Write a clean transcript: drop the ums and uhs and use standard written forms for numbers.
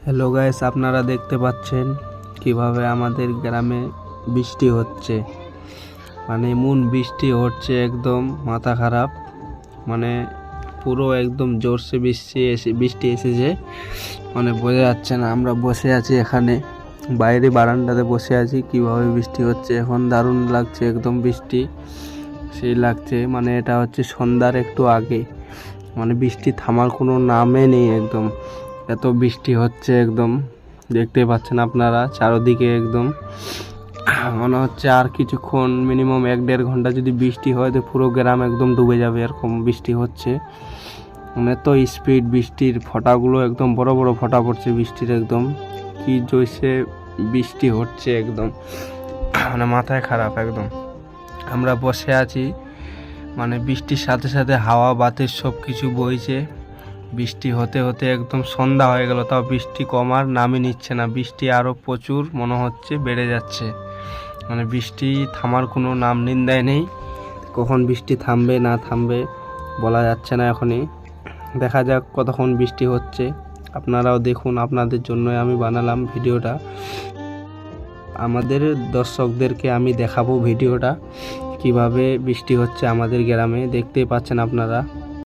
Hello guys, আপনারা দেখতে পাচ্ছেন কিভাবে আমাদের গ্রামে বৃষ্টি হচ্ছে। মানে এমন বৃষ্টি হচ্ছে একদম মাথা খারাপ। মানে পুরো একদম জোরসে বৃষ্টি এসেছে, মানে বোঝা যাচ্ছে না। আমরা বসে আছি এখানে বাইরে বারান্দাতে বসে আছি, কিভাবে বৃষ্টি হচ্ছে এখন দারুণ লাগছে। একদম বৃষ্টি সেই লাগছে, মানে এটা হচ্ছে সন্ধ্যার একটু আগে। মানে বৃষ্টি থামার কোনো নামে নেই, একদম এত বৃষ্টি হচ্ছে। একদম দেখতে পাচ্ছেন আপনারা চারদিকে, একদম মনে হচ্ছে আর কিছুক্ষণ মিনিমাম 1-1.5 ঘন্টা যদি বৃষ্টি হয় তো পুরো গ্রাম একদম ডুবে যাবে, এরকম বৃষ্টি হচ্ছে। মানে এত স্পিড বৃষ্টির ফোঁটাগুলো, একদম বড় বড় ফোঁটা পড়ছে বৃষ্টির, একদম কি জৈসে বৃষ্টি হচ্ছে একদম, মানে মাথায় খারাপ একদম। আমরা বসে আছি, মানে বৃষ্টির সাথে সাথে হাওয়া বাতাস সব কিছু বইছে। বৃষ্টি হতে হতে একদম সন্ধ্যা হয়ে গেল, তাও বৃষ্টি কমার নামই নিচ্ছে না। বৃষ্টি আরও প্রচুর মনে হচ্ছে বেড়ে যাচ্ছে, মানে বৃষ্টি থামার কোনো নাম নিন্দায় নেই। কখন বৃষ্টি থামবে না থামবে বলা যাচ্ছে না এখনই। দেখা যাক কতক্ষণ বৃষ্টি হচ্ছে, আপনারাও দেখুন। আপনাদের জন্যই আমি বানালাম ভিডিওটা, আমাদের দর্শকদেরকে আমি দেখাবো ভিডিওটা কিভাবে বৃষ্টি হচ্ছে আমাদের গ্রামে। দেখতেই পাচ্ছেন আপনারা।